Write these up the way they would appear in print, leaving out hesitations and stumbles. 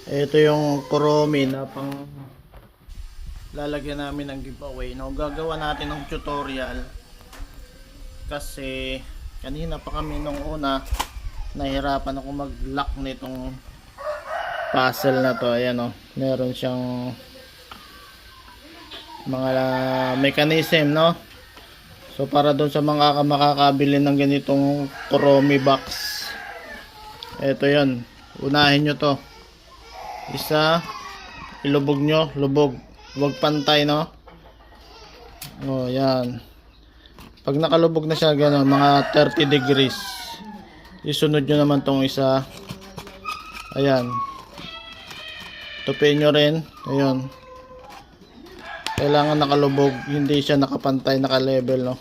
Ito yung Kuromi na pang lalagyan namin ng giveaway. No, gagawa natin ng tutorial kasi kanina pa kami nung una nahirapan ako mag-lock nitong puzzle na to. Ayan o, meron siyang mga mechanism, no? So para doon sa mga makakabili ng ganitong Kuromi box, ito yon, unahin nyo to. Isa, ilubog nyo, lubog, huwag pantay, no? O yan, pag nakalubog na siya gano'n, mga 30 degrees, isunod nyo naman tong isa. Ayan, tupiin nyo rin. Ayun, kailangan nakalubog, hindi siya nakapantay, naka-level, no?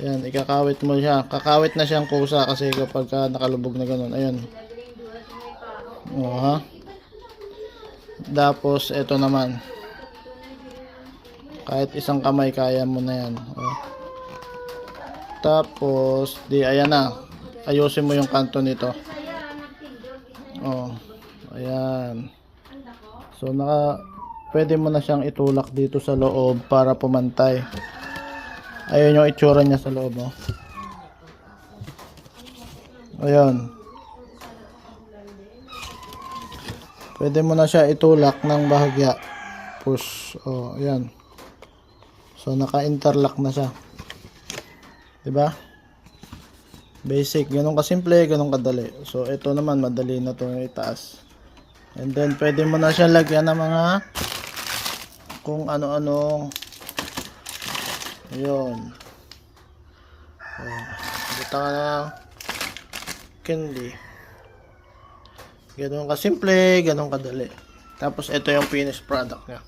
Ayan, ikakawit mo siya. Kakawit na siyang kusa kasi kapag nakalubog na gano'n. Ayan. O, ha? Tapos, ito naman. Kahit isang kamay, kaya mo na yan. O. Tapos, ayan na. Ayusin mo yung kanto nito. O. Ayan. So, pwede mo na siyang itulak dito sa loob para pumantay. Ayun yung itsura niya sa loob, oh. Ayun. Pwede mo na siya itulak ng bahagya. Push. Oh, ayan. So, naka-interlock na siya. Diba? Basic. Ganun kasimple, ganun kadali. So, ito naman, madali na itong itaas. And then, pwede mo na siya lagyan ng mga kung ano-ano. Ayun. Oh, bita ka na candy. Ganun kasimple, ganun kadali. Tapos ito yung finished product niya.